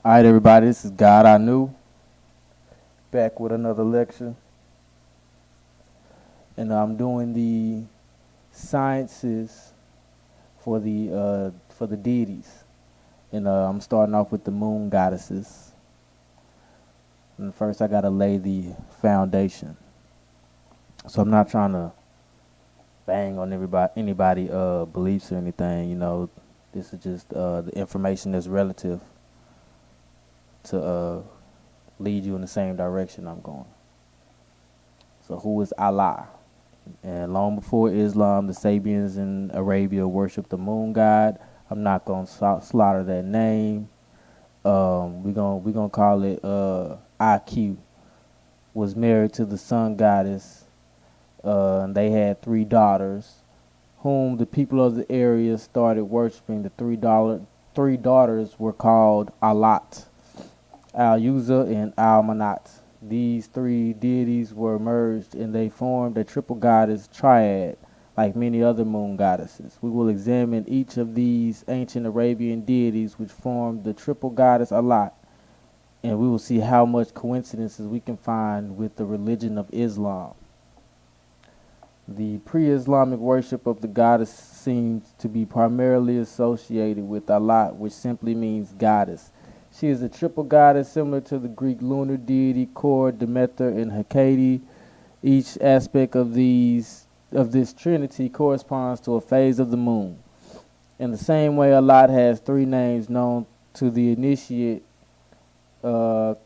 All right, everybody, this is God I Knew, back with another lecture. And I'm doing the sciences for the deities. And I'm starting off with the moon goddesses. And first I got to lay the foundation. So I'm not trying to bang on anybody beliefs or anything, This is just the information that's relative to lead you in the same direction I'm going. So who is Allah? And long before Islam, the Sabians in Arabia worshipped the moon god. I'm not going to slaughter that name. We're gonna call it IQ. Was married to the sun goddess. And they had 3 daughters, whom the people of the area started worshiping. The three daughters were called Alat, Al-Uza, and Al-Manat. These 3 deities were merged and they formed a triple goddess triad, like many other moon goddesses. We will examine each of these ancient Arabian deities which formed the triple goddess Alat, and we will see how much coincidences we can find with the religion of Islam. The pre-Islamic worship of the goddess seems to be primarily associated with Alat, which simply means goddess. She is a triple goddess similar to the Greek lunar deity Kor, Demeter, and Hecate. Each aspect of this trinity corresponds to a phase of the moon. In the same way, Alat has 3 names known to the initiate: Kar,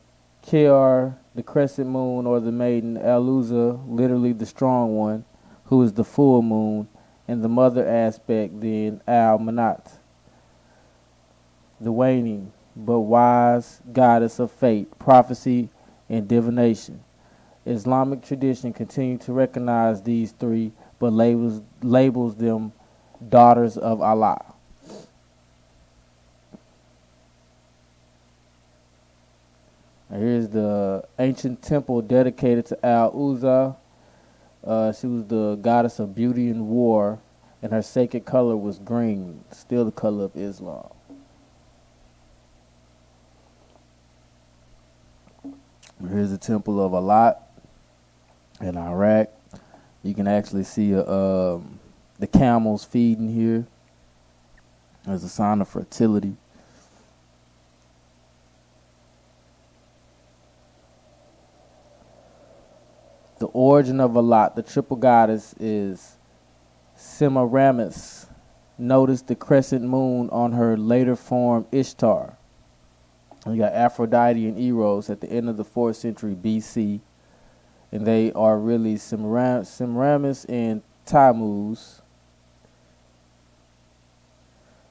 the crescent moon or the maiden; Al-Uza, literally the strong one, who is the full moon; and the mother aspect, then Al-Manat, the waning but wise goddess of fate, prophecy, and divination. Islamic tradition continues to recognize these 3, but labels them daughters of Allah. Now here's the ancient temple dedicated to Al-Uza. She was the goddess of beauty and war, and her sacred color was green, still the color of Islam. Here's the temple of Alat in Iraq. You can actually see the camels feeding here as a sign of fertility. The origin of Alat, the triple goddess, is Semiramis. Notice the crescent moon on her later form Ishtar. You got Aphrodite and Eros at the end of the 4th century BC. And they are really Semiramis and Tammuz.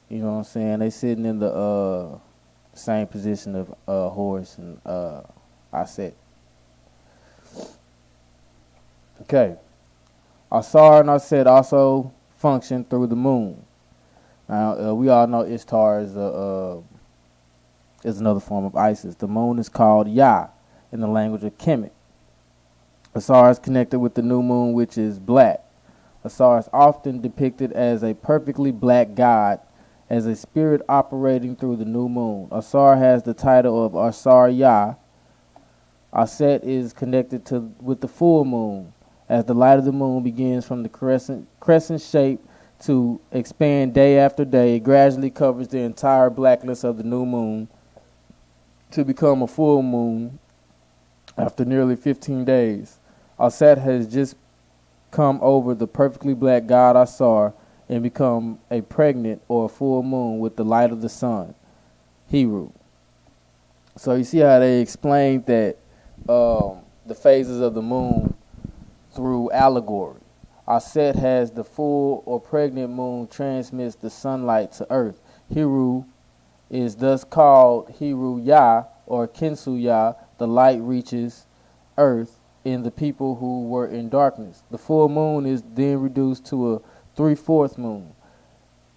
You know what I'm saying? They sitting in the same position of Horus and Aset. Okay. Asar and Aset also function through the moon. Now, we all know Ishtar is another form of Isis. The moon is called Ya in the language of Kemet. Asar is connected with the new moon, which is black. Asar is often depicted as a perfectly black god, as a spirit operating through the new moon. Asar has the title of Asar Ya. Aset is connected with the full moon, as the light of the moon begins from the crescent shape to expand day after day. It gradually covers the entire blackness of the new moon to become a full moon after nearly 15 days. Aset has just come over the perfectly black god Asar and become a pregnant or a full moon with the light of the sun, Heru. So you see how they explained that the phases of the moon through allegory. Aset has the full or pregnant moon transmits the sunlight to earth. Heru is thus called Heru Ya or Kinsu Ya. The light reaches earth in the people who were in darkness. The full moon is then reduced to a 3/4 moon.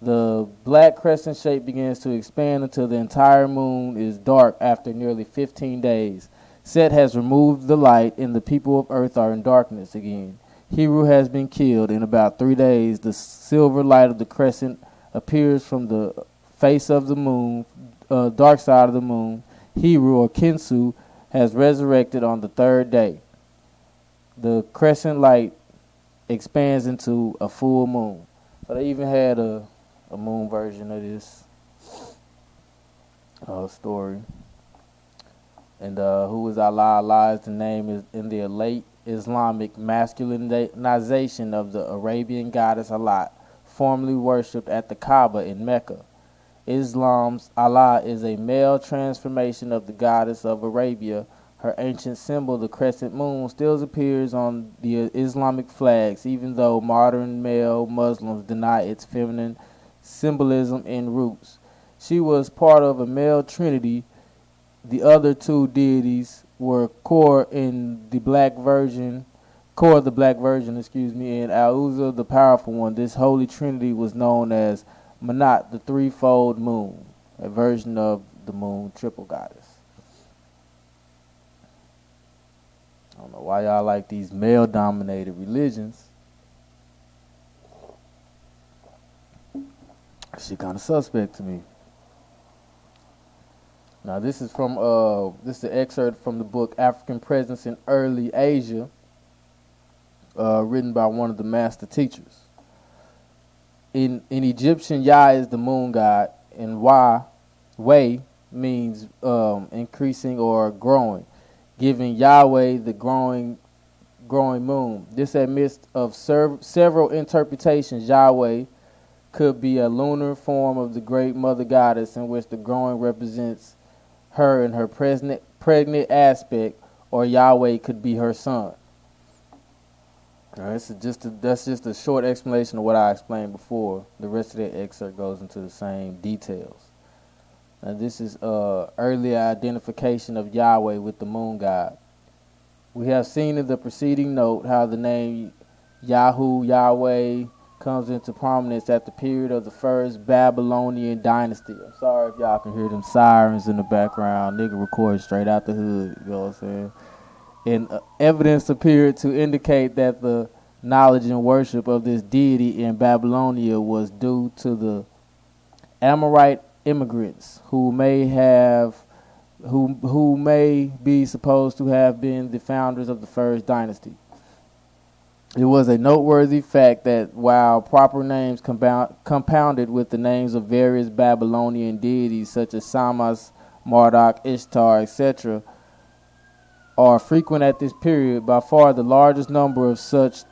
The black crescent shape begins to expand until the entire moon is dark after nearly 15 days. Set has removed the light and the people of earth are in darkness again. Heru has been killed. In about 3 days, the silver light of the crescent appears from the face of the moon, dark side of the moon. Hebrew or Kinsu, has resurrected on the third day. The crescent light expands into a full moon. So they even had a moon version of this story. And who is Allah? Allah is the name is in the late Islamic masculinization of the Arabian goddess Allah, formerly worshipped at the Kaaba in Mecca. Islam's Allah is a male transformation of the goddess of Arabia. Her ancient symbol, the crescent moon, still appears on the Islamic flags, even though modern male Muslims deny its feminine symbolism and roots. She was part of a male trinity. The other two deities were Kor of the Black Virgin, and Al-Uzza, the powerful one. This holy trinity was known as Manat, the threefold moon, a version of the moon triple goddess. I don't know why y'all like these male-dominated religions. Shit kind of suspect to me. Now this is from this is an excerpt from the book African Presence in Early Asia, written by one of the master teachers. In Egyptian, Yah is the moon god, and Way means increasing or growing, giving Yahweh the growing moon. This amidst of several interpretations, Yahweh could be a lunar form of the great mother goddess, in which the growing represents her in her pregnant aspect, or Yahweh could be her son. That's just a short explanation of what I explained before. The rest of that excerpt goes into the same details. Now this is early identification of Yahweh with the moon god. We have seen in the preceding note how the name Yahweh comes into prominence at the period of the first Babylonian dynasty. I'm sorry if y'all can hear them sirens in the background. Nigga recorded straight out the hood, you know what I'm saying? And evidence appeared to indicate that the knowledge and worship of this deity in Babylonia was due to the Amorite immigrants who may be supposed to have been the founders of the first dynasty. It was a noteworthy fact that while proper names compounded with the names of various Babylonian deities such as Samas, Marduk, Ishtar, etc., are frequent at this period, by far the largest number of such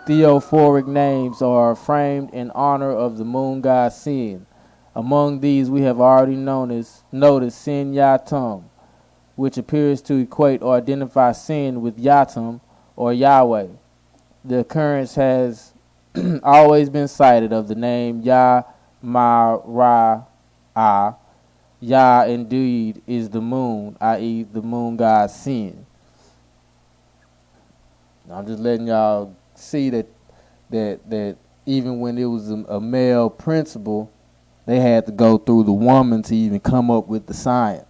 theophoric names are framed in honor of the moon god Sin. Among these we have already noticed Sin Yatum, which appears to equate or identify Sin with Yatum or Yahweh. The occurrence has always been cited of the name Yah Ma'ra. Yah indeed is the moon, i.e. the moon god Sin. I'm just letting y'all see that even when it was a male principle, they had to go through the woman to even come up with the science.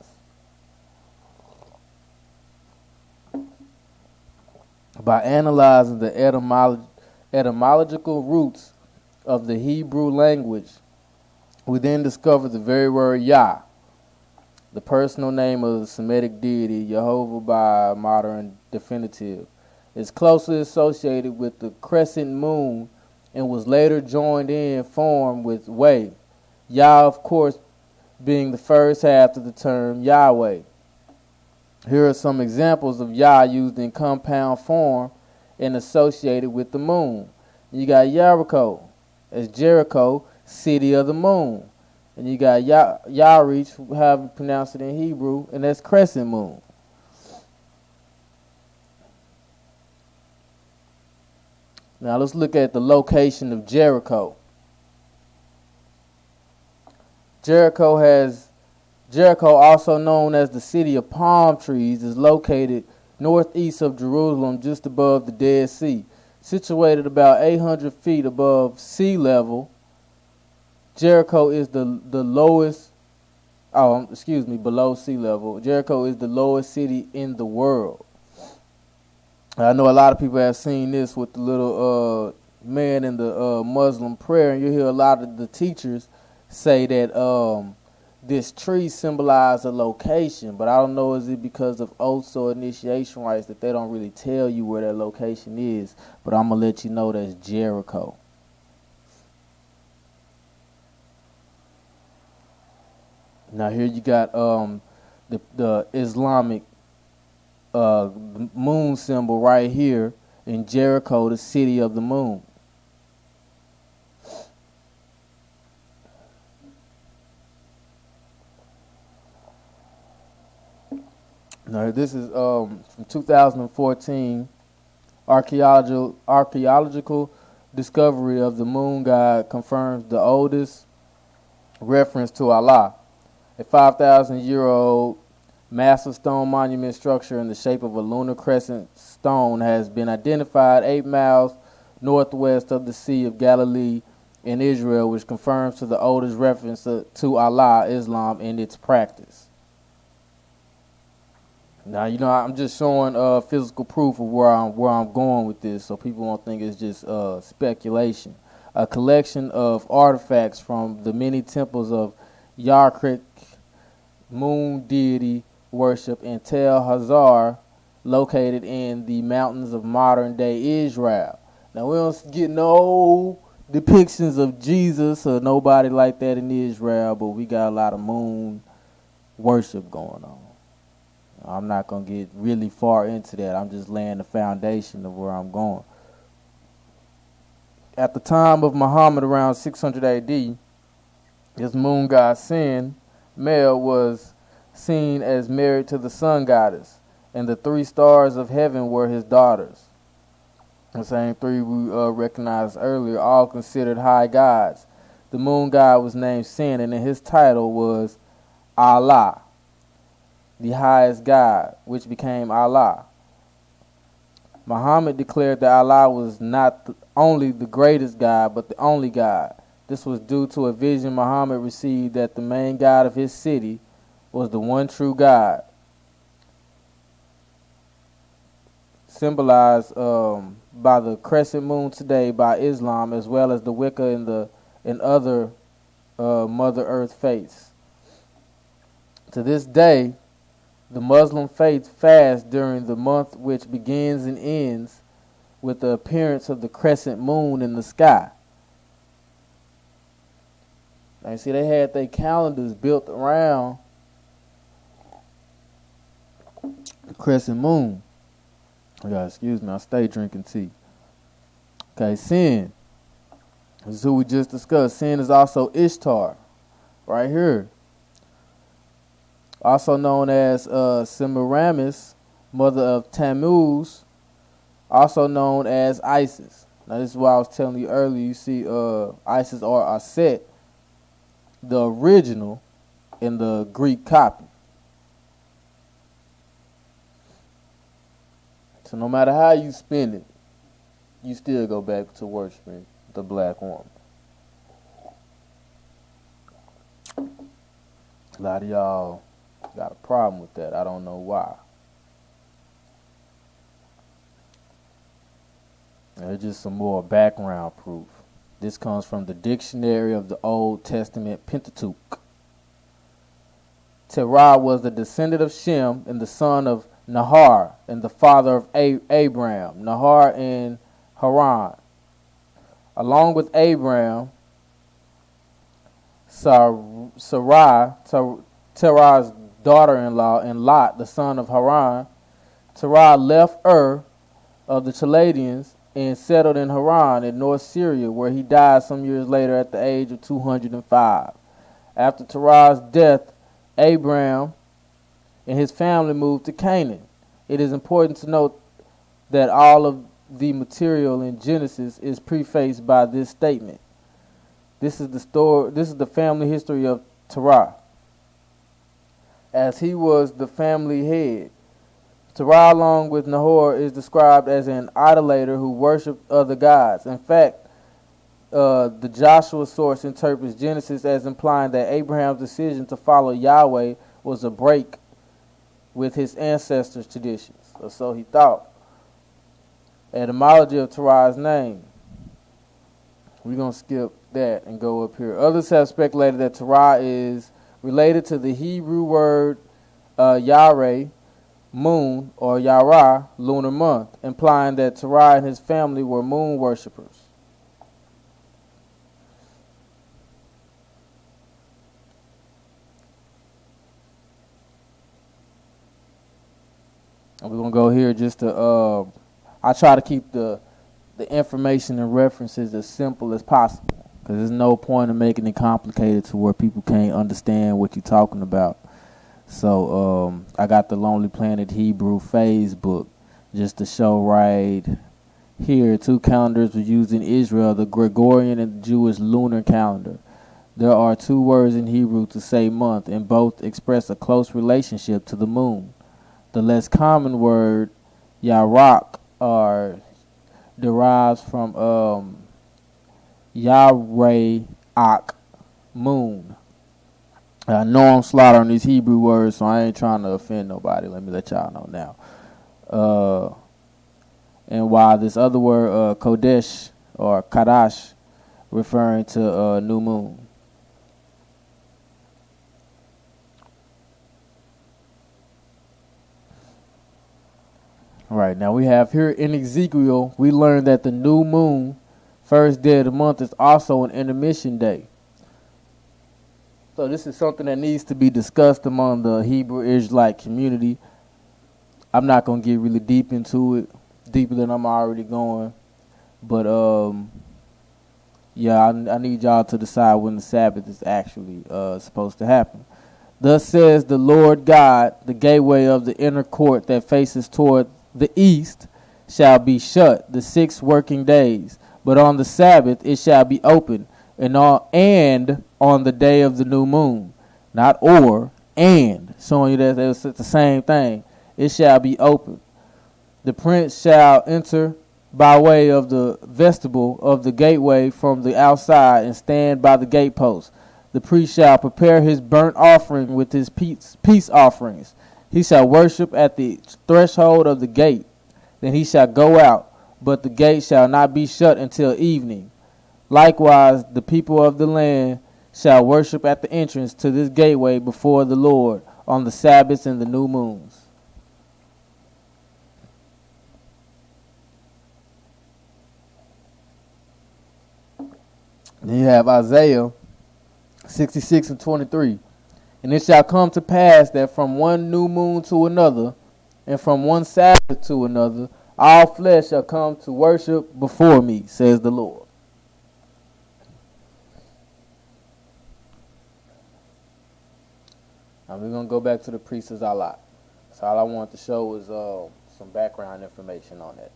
By analyzing the etymological roots of the Hebrew language, we then discover the very word Yah, the personal name of the Semitic deity Jehovah by modern definitive, is closely associated with the crescent moon and was later joined in form with Way. Yah, of course, being the first half of the term Yahweh. Here are some examples of Yah used in compound form and associated with the moon. You got Jericho as Jericho, city of the moon. And you got Yarich, however you pronounce it in Hebrew, and that's crescent moon. Now let's look at the location of Jericho. Jericho, also known as the city of palm trees, is located northeast of Jerusalem, just above the Dead Sea. Situated about 800 feet above sea level, Jericho is the lowest, below sea level. Jericho is the lowest city in the world. I know a lot of people have seen this with the little man in the Muslim prayer, and you hear a lot of the teachers say that this tree symbolized a location, but I don't know, is it because of oaths or initiation rites that they don't really tell you where that location is, but I'm going to let you know that's Jericho. Now here you got the Islamic moon symbol right here in Jericho, the city of the moon. Now this is from 2014 archaeological discovery of the moon god confirms the oldest reference to Allah. A 5,000-year-old massive stone monument structure in the shape of a lunar crescent stone has been identified 8 miles northwest of the Sea of Galilee in Israel, which confirms to the oldest reference to Allah, Islam, in its practice. Now, I'm just showing physical proof of where I'm going with this, so people won't think it's just speculation. A collection of artifacts from the many temples of Yarkrik, moon deity worship, and Tel Hazar, located in the mountains of modern-day Israel. Now, we don't get no depictions of Jesus or nobody like that in Israel, but we got a lot of moon worship going on. I'm not going to get really far into that. I'm just laying the foundation of where I'm going. At the time of Muhammad, around 600 AD, his moon god Sin, male, was seen as married to the sun goddess, and the 3 stars of heaven were his daughters. The same 3 we recognized earlier, all considered high gods. The moon god was named Sin, and his title was Allah, the highest God, which became Allah. Muhammad declared that Allah was not only the greatest God, but the only God. This was due to a vision Muhammad received that the main god of his city was the one true God, symbolized by the crescent moon today by Islam, as well as the Wicca and other Mother Earth faiths. To this day, the Muslim faith fasts during the month which begins and ends with the appearance of the crescent moon in the sky. Now, you see, they had their calendars built around the crescent moon. Excuse me, I stay drinking tea. Okay, Sin. This is who we just discussed. Sin is also Ishtar, right here. Also known as Semiramis, mother of Tammuz, also known as Isis. Now, this is why I was telling you earlier. You see, Isis or Aset, the original in the Greek copy. So no matter how you spin it, you still go back to worshiping the black woman. A lot of y'all got a problem with that. I don't know why. There's just some more background proof. This comes from the Dictionary of the Old Testament Pentateuch. Terah was the descendant of Shem and the son of Nahar and the father of Abraham, Nahar and Haran. Along with Abraham, Sarai, Terah's daughter-in-law, and Lot, the son of Haran, Terah left Ur of the Chaldeans and settled in Haran in North Syria, where he died some years later at the age of 205. After Terah's death, Abraham and his family moved to Canaan. It is important to note that all of the material in Genesis is prefaced by this statement. This is the family history of Terah, as he was the family head. Terah, along with Nahor, is described as an idolater who worshipped other gods. In fact, the Joshua source interprets Genesis as implying that Abraham's decision to follow Yahweh was a break with his ancestors' traditions, or so he thought. Etymology of Terah's name. We're going to skip that and go up here. Others have speculated that Terah is related to the Hebrew word Yare, moon, or Yara, lunar month, implying that Terah and his family were moon worshippers. And we're going to go here just to, I try to keep the information and references as simple as possible, because there's no point in making it complicated to where people can't understand what you're talking about. So I got the Lonely Planet Hebrew phase book just to show right here. 2 calendars were used in Israel, the Gregorian and the Jewish lunar calendar. There are 2 words in Hebrew to say month, and both express a close relationship to the moon. The less common word, Yarak, derives from Yareak, moon. I know I'm slaughtering these Hebrew words, so I ain't trying to offend nobody. Let me let y'all know now. And while this other word, Kodesh or Kadash, referring to new moon. All right, now we have here in Ezekiel, we learned that the new moon, first day of the month, is also an intermission day. So this is something that needs to be discussed among the Hebrew Israelite community. I'm not going to get really deep into it, deeper than I'm already going. But, yeah, I need y'all to decide when the Sabbath is actually supposed to happen. Thus says the Lord God, the gateway of the inner court that faces toward the east shall be shut the 6 working days, but on the Sabbath it shall be open, and on the day of the new moon, not or, and, showing you that it's the same thing. It shall be open. The prince shall enter by way of the vestibule of the gateway from the outside and stand by the gatepost. The priest shall prepare his burnt offering with his peace offerings. He shall worship at the threshold of the gate. Then he shall go out, but the gate shall not be shut until evening. Likewise, the people of the land shall worship at the entrance to this gateway before the Lord on the Sabbaths and the new moons. Then you have Isaiah 66 and 23. And it shall come to pass that from one new moon to another, and from one Sabbath to another, all flesh shall come to worship before me, says the Lord. Now we're going to go back to the priest as Allah. So all I want to show was some background information on that.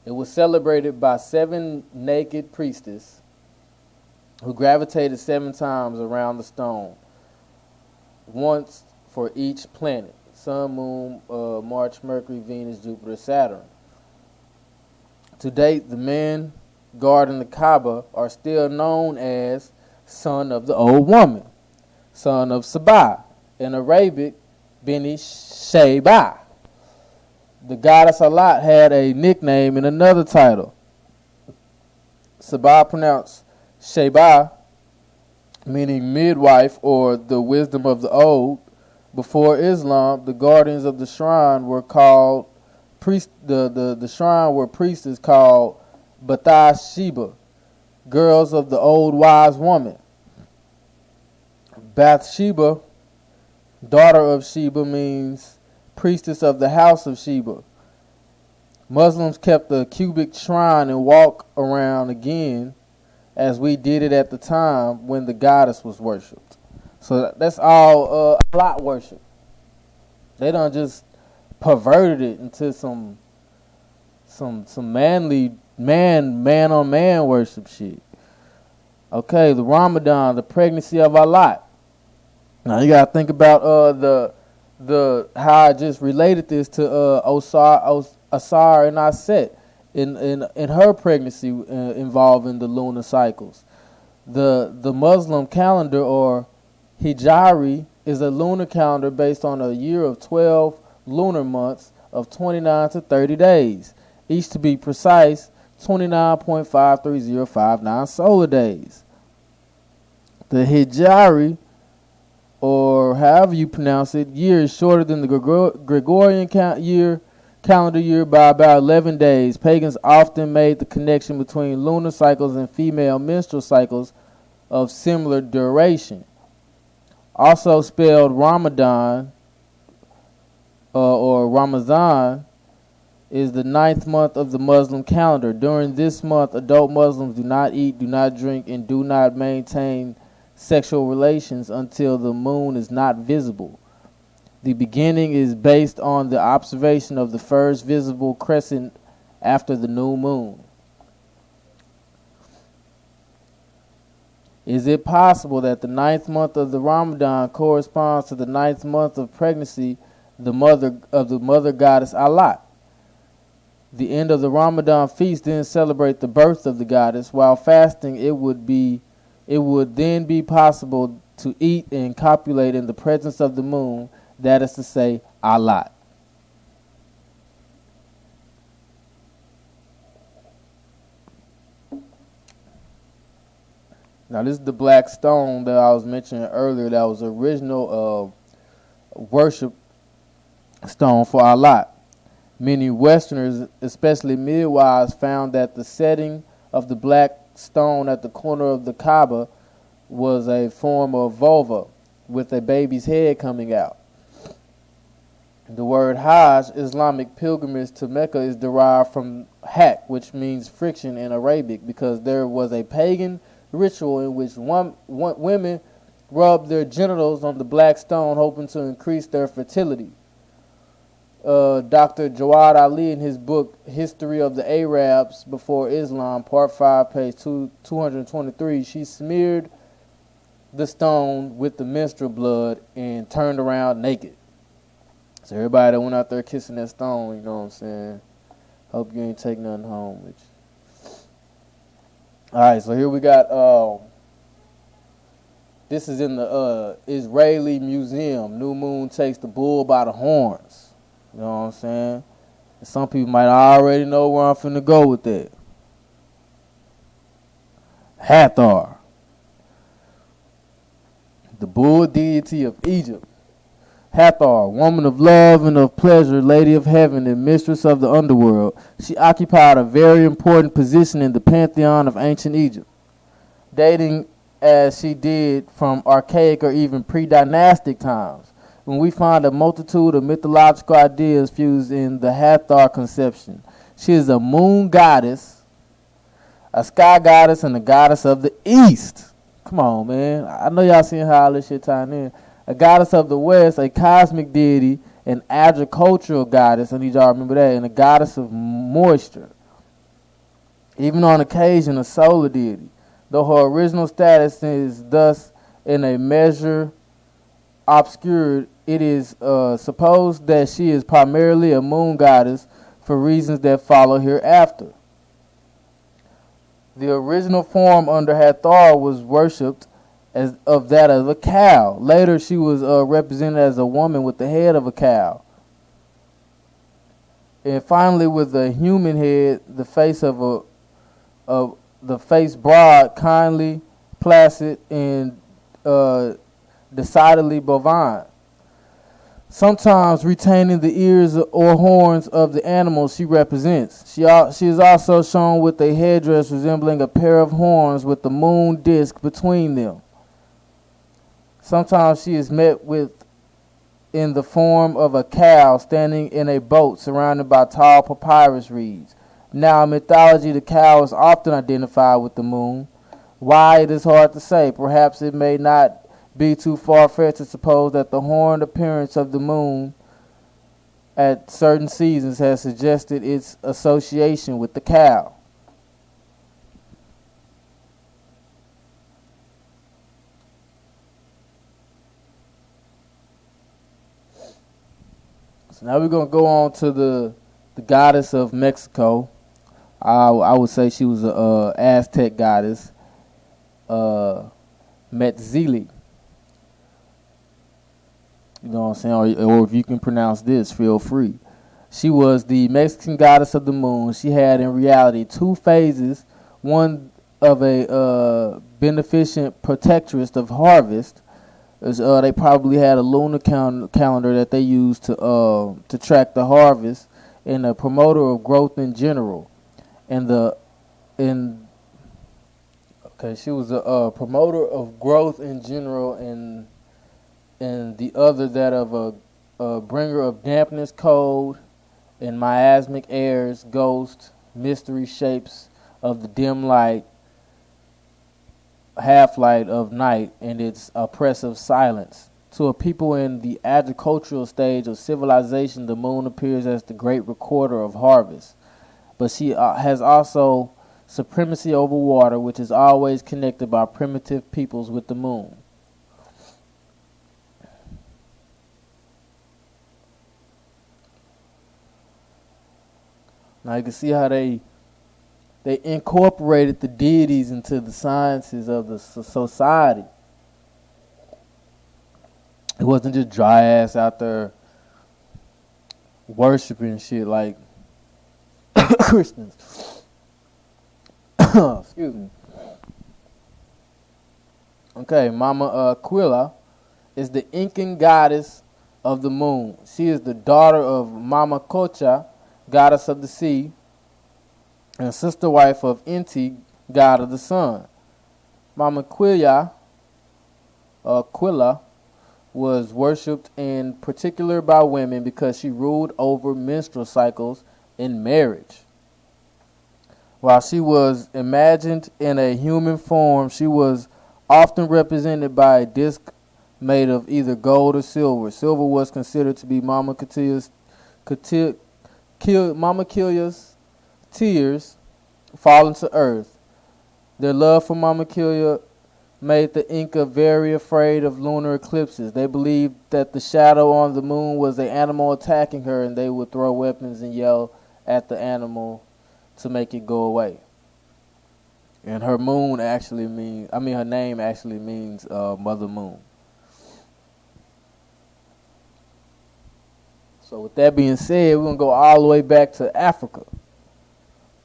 It was celebrated by 7 naked priestesses who gravitated 7 times around the stone, once for each planet: Sun, Moon, March, Mercury, Venus, Jupiter, Saturn. To date, the men guarding the Kaaba are still known as son of the old woman, son of Sabah, in Arabic, Beni Sheba. The goddess Alat had a nickname and another title. Sabah, pronounced Sheba, meaning midwife or the wisdom of the old. Before Islam, the guardians of the shrine were called the shrine were priestesses called Bathsheba, girls of the old wise woman. Bathsheba, daughter of Sheba, means priestess of the house of Sheba. Muslims kept the cubic shrine and walk around again as we did it at the time when the goddess was worshipped. So that's all lot worship. They done just perverted it into some manly man on man worship shit. Okay, the Ramadan, the pregnancy of Allah. Now you gotta think about the how I just related this to Asar and Aset in her pregnancy involving the lunar cycles. The Muslim calendar, or Hijri, is a lunar calendar based on a year of 12 lunar months of 29 to 30 days, each to be precise 29.53059 solar days. The Hijri or however you pronounce it, year is shorter than the Gregorian calendar year by about 11 days. Pagans often made the connection between lunar cycles and female menstrual cycles of similar duration. Also spelled Ramadan or Ramazan is the 9th month of the Muslim calendar. During this month, adult Muslims do not eat, do not drink, and do not maintain sexual relations until the moon is not visible. The beginning is based on the observation of the first visible crescent after the new moon. Is it possible that the 9th month of the Ramadan corresponds to the 9th month of pregnancy, the mother goddess Allah? The end of the Ramadan feast then celebrate the birth of the goddess. While fasting, it would then be possible to eat and copulate in the presence of the moon, that is to say, Allah. Now this is the black stone that I was mentioning earlier that was original worship stone for Allah. Many Westerners, especially midwives, found that the setting of the black stone at the corner of the Kaaba was a form of vulva with a baby's head coming out. The word Hajj, Islamic pilgrimage to Mecca, is derived from hak, which means friction in Arabic, because there was a pagan ritual in which women rubbed their genitals on the black stone hoping to increase their fertility. Dr. Jawad Ali, in his book History of the Arabs Before Islam, part 5, page 223, she smeared the stone with the menstrual blood and turned around naked. So everybody that went out there kissing that stone, you know what I'm saying, hope you ain't take nothing home with you. Alright, so here we got, this is in the Israeli museum. New moon takes the bull by the horns. You know what I'm saying? And some people might already know where I'm finna go with that. Hathor, the bull deity of Egypt. Hathor, woman of love and of pleasure, lady of heaven and mistress of the underworld. She occupied a very important position in the pantheon of ancient Egypt, dating as she did from archaic or even pre-dynastic times, when we find a multitude of mythological ideas fused in the Hathor conception. She is a moon goddess, a sky goddess, and a goddess of the east. Come on, man. I know y'all seen how all this shit tying in. A goddess of the west, a cosmic deity, an agricultural goddess, I need y'all to remember that, and a goddess of moisture. Even on occasion, a solar deity. Though her original status is thus in a measure obscured, it is supposed that she is primarily a moon goddess for reasons that follow hereafter. The original form under Hathor was worshipped as of that of a cow. Later, she was represented as a woman with the head of a cow. And finally, with a human head, the face the face broad, kindly, placid, and decidedly bovine. Sometimes retaining the ears or horns of the animals she represents. She is also shown with a headdress resembling a pair of horns with the moon disk between them. Sometimes she is met with in the form of a cow standing in a boat surrounded by tall papyrus reeds. Now, in mythology, the cow is often identified with the moon. Why, it is hard to say. Perhaps it may not be too far-fetched to suppose that the horned appearance of the moon at certain seasons has suggested its association with the cow. So now we're going to go on to the goddess of Mexico. I would say she was an Aztec goddess, Metzili. You know what I'm saying? Or if you can pronounce this, feel free. She was the Mexican goddess of the moon. She had in reality two phases, one of a beneficent protectress of harvest, They probably had a lunar calendar that they used to track the harvest, and a promoter of growth in general. She was a promoter of growth in general, and the other that of a bringer of dampness, cold, and miasmic airs, ghost, mystery shapes of the dim light, half-light of night, and its oppressive silence. To a people in the agricultural stage of civilization, the moon appears as the great recorder of harvest. But she has also supremacy over water, which is always connected by primitive peoples with the moon. Now you can see how they incorporated the deities into the sciences of the society. It wasn't just dry ass out there worshiping shit like Christians. Excuse me. Okay, Mama Aquila is the Incan goddess of the moon. She is the daughter of Mama Cocha, goddess of the sea, and sister wife of Inti, god of the sun. Mama Aquila was worshipped in particular by women because she ruled over menstrual cycles in marriage. While she was imagined in a human form, she was often represented by a disc made of either gold or silver. Silver was considered to be Mama Killia's tears falling to earth. Their love for Mama Killia made the Inca very afraid of lunar eclipses. They believed that the shadow on the moon was an animal attacking her, and they would throw weapons and yell at the animal to make it go away. And her name actually means Mother Moon. So with that being said, we're going to go all the way back to Africa.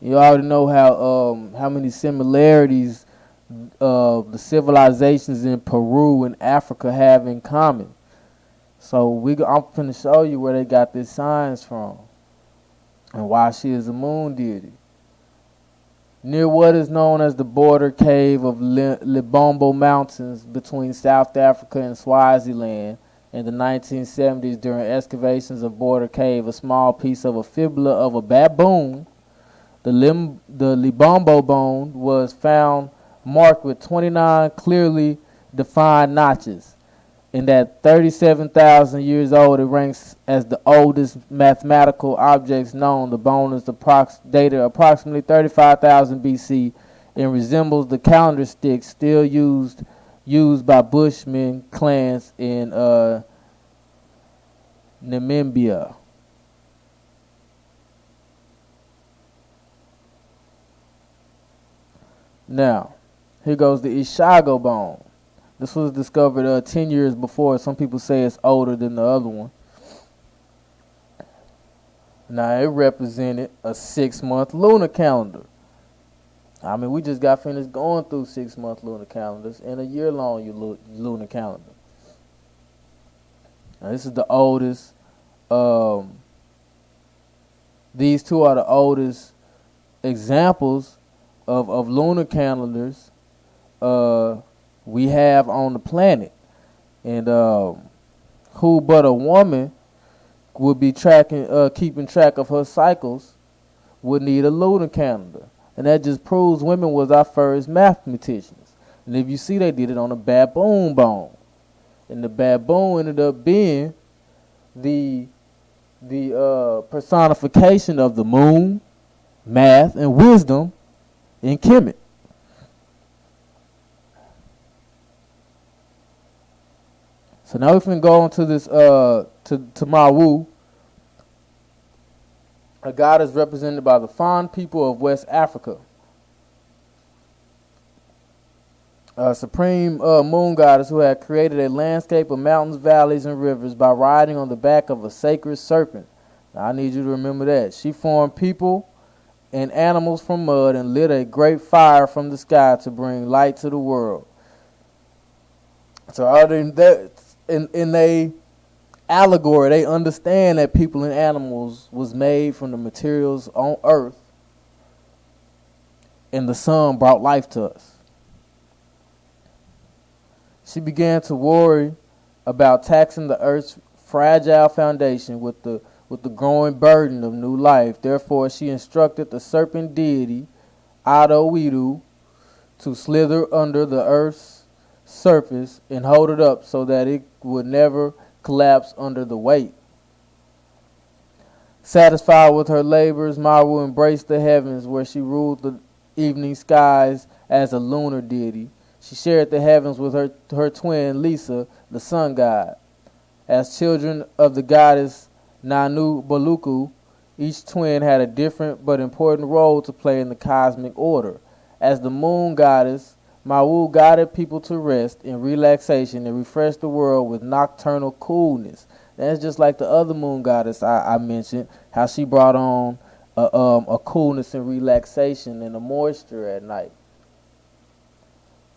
You already know how many similarities the civilizations in Peru and Africa have in common. So I'm going to show you where they got this science from and why she is a moon deity. Near what is known as the border cave of Libombo Mountains between South Africa and Swaziland in the 1970s, during excavations of border cave, a small piece of a fibula of a baboon, the Libombo bone, was found marked with 29 clearly defined notches. And at 37,000 years old, it ranks as the oldest mathematical objects known. The bone is dated approximately 35,000 BC and resembles the calendar stick still used by Bushman clans in Namibia. Now, here goes the Ishago bone. This was discovered 10 years before. Some people say it's older than the other one. Now, it represented a 6-month lunar calendar. I mean, we just got finished going through 6-month lunar calendars and a year-long lunar calendar. Now, this is the oldest. These two are the oldest examples of lunar calendars we have on the planet. And who but a woman would be keeping track of her cycles would need a lunar calendar. And that just proves women was our first mathematicians. And if you see, they did it on a baboon bone. And the baboon ended up being the personification of the moon, math, and wisdom in Kemet. So now we can go on to this to Mawu. A god is represented by the Fan people of West Africa. A supreme moon goddess who had created a landscape of mountains, valleys, and rivers by riding on the back of a sacred serpent. Now, I need you to remember that. She formed people and animals from mud and lit a great fire from the sky to bring light to the world. So in a allegory, they understand that people and animals was made from the materials on earth, and the sun brought life to us. She began to worry about taxing the earth's fragile foundation with the growing burden of new life. Therefore, she instructed the serpent deity Adowidu to slither under the earth's surface and hold it up so that it would never collapse under the weight. Satisfied with her labors, Mawu embraced the heavens, where she ruled the evening skies as a lunar deity. She shared the heavens with her twin Lisa, the sun god. As children of the goddess Nanu Baluku, each twin had a different but important role to play in the cosmic order. As the moon goddess, Mawu guided people to rest and relaxation and refreshed the world with nocturnal coolness. That's just like the other moon goddess I mentioned, how she brought on a coolness and relaxation and a moisture at night.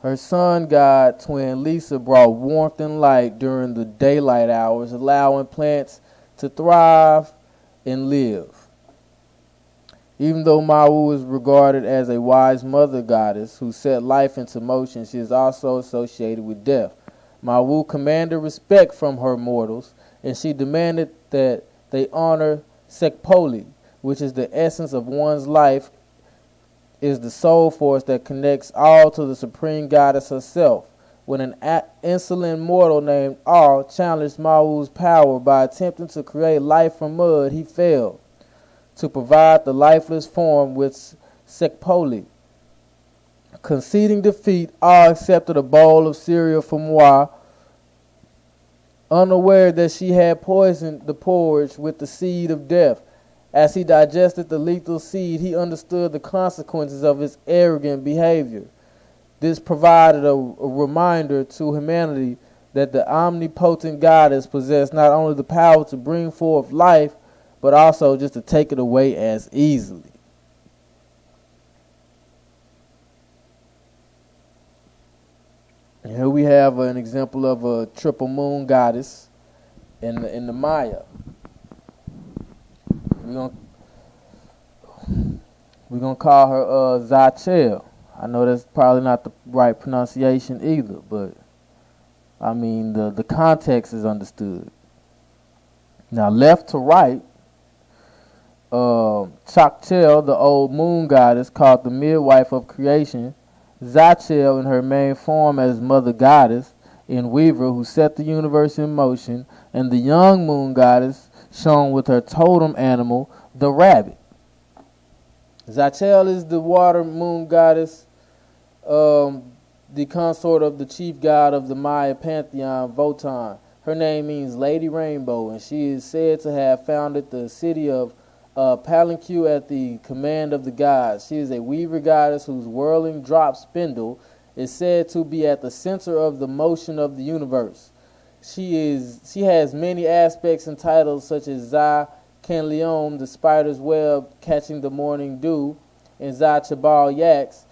Her sun god twin Lisa brought warmth and light during the daylight hours, allowing plants to thrive and live. Even though Mawu is regarded as a wise mother goddess who set life into motion, she is also associated with death. Mawu commanded respect from her mortals, and she demanded that they honor Sekpoli, which is the essence of one's life, is the soul force that connects all to the supreme goddess herself. When an insolent mortal named Ar challenged Mawu's power by attempting to create life from mud, he failed to provide the lifeless form with Sekpoli. Conceding defeat, Ar accepted a bowl of cereal from Wa, unaware that she had poisoned the porridge with the seed of death. As he digested the lethal seed, he understood the consequences of his arrogant behavior. This provided a reminder to humanity that the omnipotent goddess possessed not only the power to bring forth life, but also just to take it away as easily. And here we have an example of a triple moon goddess in the Maya. We're gonna call her Zachel. I know that's probably not the right pronunciation either, but I mean the context is understood. Now, left to right, Chakchel, the old moon goddess, called the midwife of creation, Zachel in her main form as mother goddess and weaver who set the universe in motion, and the young moon goddess shown with her totem animal, the rabbit. Zachel is the water moon goddess, the consort of the chief god of the Maya pantheon, Votan. Her name means Lady Rainbow, and she is said to have founded the city of Palanque at the command of the gods. She is a weaver goddess whose whirling drop spindle is said to be at the center of the motion of the universe. She has many aspects and titles such as Za Canleon, the spider's web catching the morning dew, and Za Chabal Yaks.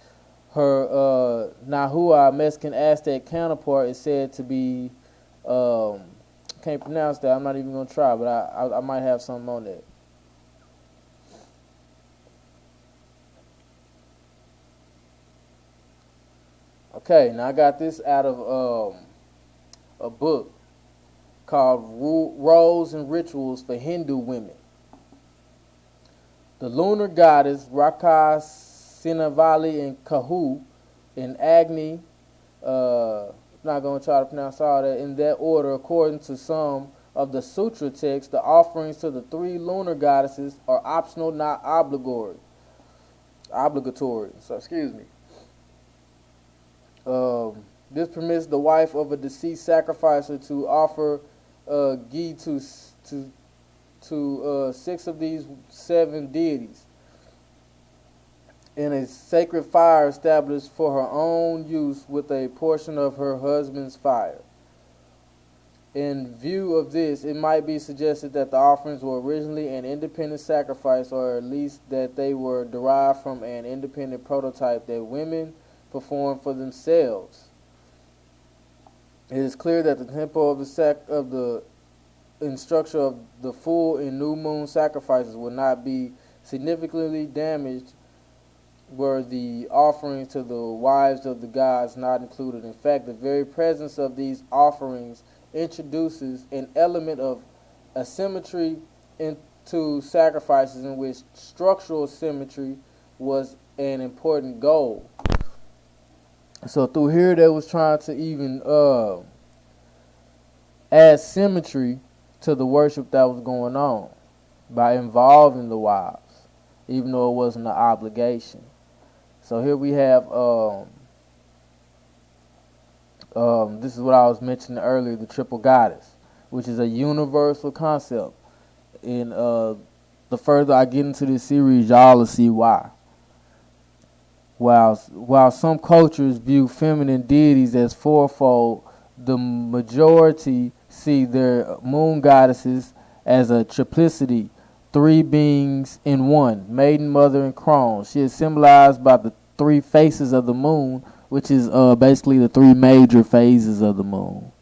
Her Nahua Mexican Aztec counterpart is said to be, can't pronounce that, I'm not even going to try, but I might have something on that. Okay, now I got this out of a book called Roles and Rituals for Hindu Women. The lunar goddess Raka Sinavali and Kahu and Agni, not going to try to pronounce all that in that order, according to some of the sutra texts, the offerings to the three lunar goddesses are optional, not obligatory. So, excuse me. This permits the wife of a deceased sacrificer to offer ghee to 6 of these 7 deities in a sacred fire established for her own use with a portion of her husband's fire. In view of this, it might be suggested that the offerings were originally an independent sacrifice, or at least that they were derived from an independent prototype that women performed for themselves. It is clear that the tempo of the structure of the full and new moon sacrifices will not be significantly damaged were the offerings to the wives of the gods not included. In fact, the very presence of these offerings introduces an element of asymmetry into sacrifices in which structural symmetry was an important goal. So through here they was trying to even add symmetry to the worship that was going on by involving the wives, even though it wasn't an obligation. So here we have, this is what I was mentioning earlier, the triple goddess, which is a universal concept. And the further I get into this series, y'all will see why. While some cultures view feminine deities as fourfold, the majority see their moon goddesses as a triplicity, three beings in one, maiden, mother, and crone. She is symbolized by the three faces of the moon, which is basically the three major phases of the moon.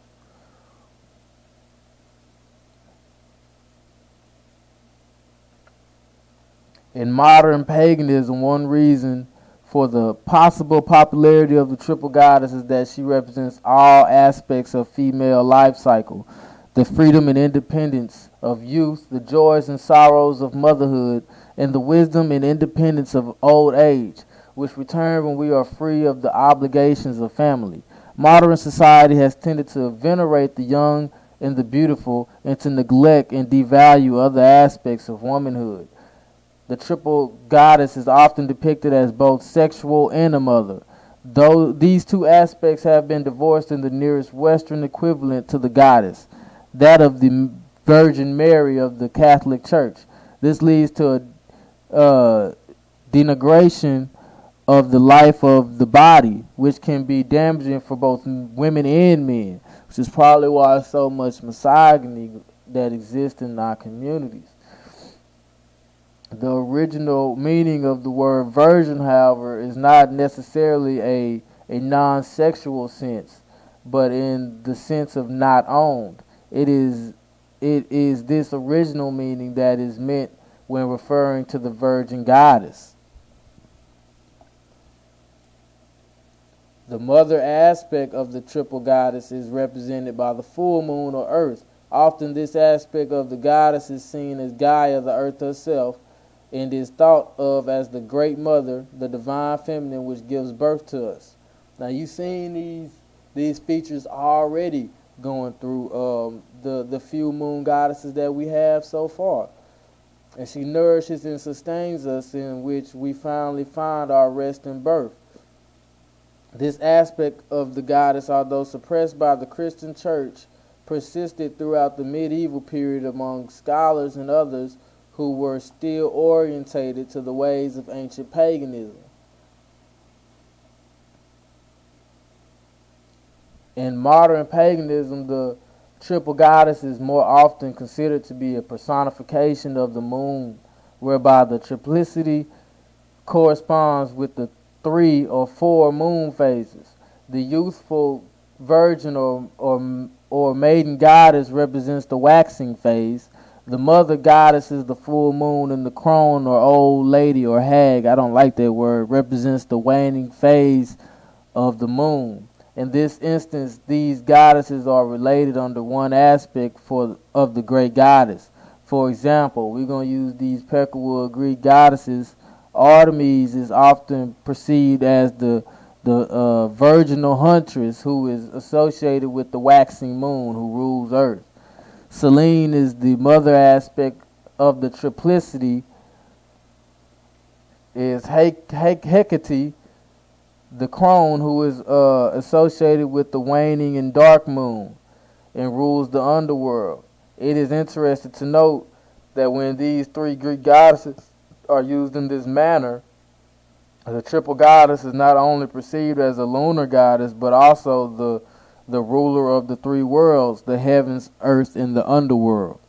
In modern paganism, one reason for the possible popularity of the triple goddess is that she represents all aspects of female life cycle, the freedom and independence of youth, the joys and sorrows of motherhood, and the wisdom and independence of old age, which return when we are free of the obligations of family. Modern society has tended to venerate the young and the beautiful and to neglect and devalue other aspects of womanhood. The triple goddess is often depicted as both sexual and a mother, though these two aspects have been divorced in the nearest Western equivalent to the goddess, that of the Virgin Mary of the Catholic Church. This leads to a denigration of the life of the body, which can be damaging for both women and men, which is probably why so much misogyny that exists in our communities. The original meaning of the word virgin, however, is not necessarily a non-sexual sense, but in the sense of not owned. It is this original meaning that is meant when referring to the virgin goddess. The mother aspect of the triple goddess is represented by the full moon or earth. Often this aspect of the goddess is seen as Gaia, the earth herself, and is thought of as the great mother, the divine feminine, which gives birth to us. Now you've seen these features already going through the few moon goddesses that we have so far. And she nourishes and sustains us, in which we finally find our rest and birth. This aspect of the goddess, although suppressed by the Christian church, persisted throughout the medieval period among scholars and others who were still orientated to the ways of ancient paganism. In modern paganism, the triple goddess is more often considered to be a personification of the moon, whereby the triplicity corresponds with the 3 or 4 moon phases. The youthful virgin or maiden goddess represents the waxing phase. The mother goddess is the full moon, and the crone or old lady or hag, I don't like that word, represents the waning phase of the moon. In this instance, these goddesses are related under one aspect of the great goddess. For example, we're going to use these Peckerwood Greek goddesses. Artemis is often perceived as the virginal huntress who is associated with the waxing moon who rules earth. Selene is the mother aspect of the triplicity, is Hecate, the crone, who is associated with the waning and dark moon and rules the underworld. It is interesting to note that when these 3 Greek goddesses are used in this manner, the triple goddess is not only perceived as a lunar goddess, but also the ruler of the 3 worlds, the heavens, earth, and the underworld.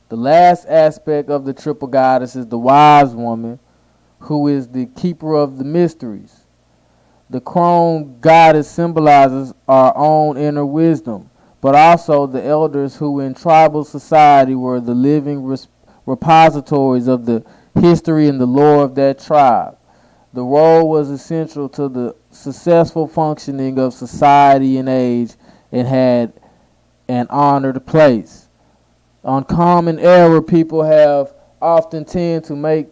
The last aspect of the triple goddess is the wise woman, who is the keeper of the mysteries. The crone goddess symbolizes our own inner wisdom, but also the elders who in tribal society were the living repositories of the history and the lore of that tribe. The role was essential to the successful functioning of society and age and had an honored place. Uncommon error people have often tend to make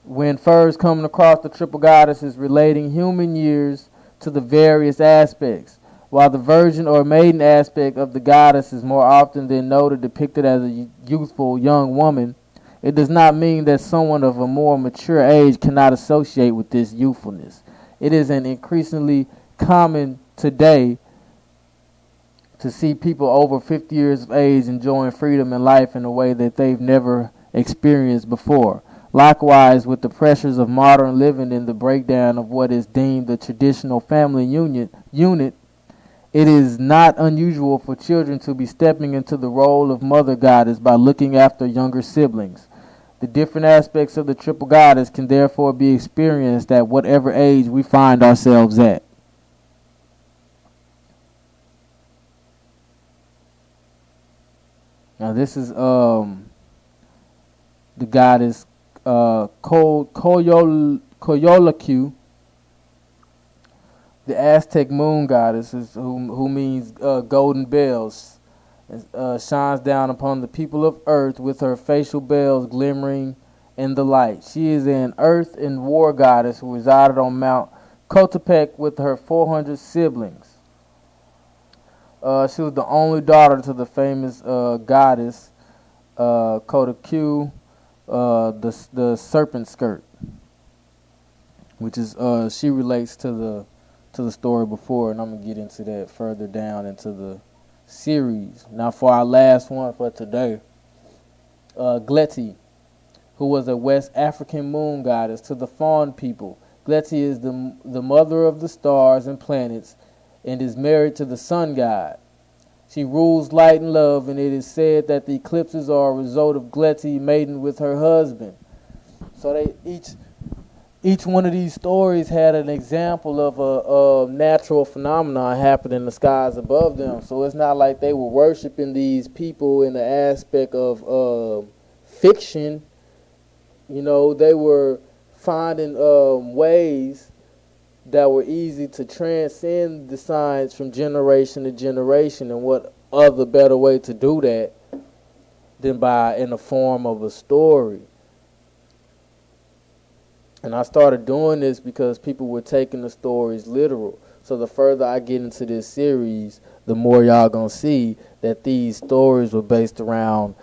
when first coming across the triple goddess is relating human years to the various aspects. While the virgin or maiden aspect of the goddess is more often than noted depicted as a youthful young woman, it does not mean that someone of a more mature age cannot associate with this youthfulness. It is an increasingly common today to see people over 50 years of age enjoying freedom in life in a way that they've never experienced before. Likewise, with the pressures of modern living and the breakdown of what is deemed the traditional family unit, it is not unusual for children to be stepping into the role of mother goddess by looking after younger siblings. The different aspects of the triple goddess can therefore be experienced at whatever age we find ourselves at. Now this is the goddess Coyolcu, the Aztec moon goddess, who means golden bells, shines down upon the people of earth with her facial bells glimmering in the light. She is an earth and war goddess who resided on Mount Coatepec with her 400 siblings. She was the only daughter to the famous goddess Coatepec, the serpent skirt, which is she relates to the story before, and I'm gonna get into that further down into the series. Now for our last one for today, Gleti, who was a West African moon goddess to the Fawn people. Gleti is the mother of the stars and planets and is married to the sun god. She rules light and love, and it is said that the eclipses are a result of Gleti mating with her husband. So they each one of these stories had an example of a natural phenomenon happening in the skies above them. So it's not like they were worshiping these people in the aspect of fiction. You know, they were finding ways that were easy to transcend the science from generation to generation. And what other better way to do that than by in the form of a story? And I started doing this because people were taking the stories literal. So the further I get into this series, the more y'all gonna see that these stories were based around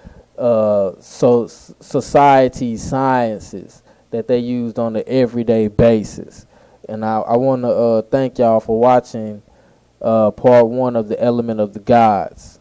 society sciences that they used on an everyday basis. And I want to thank y'all for watching part 1 of the Element of the Gods.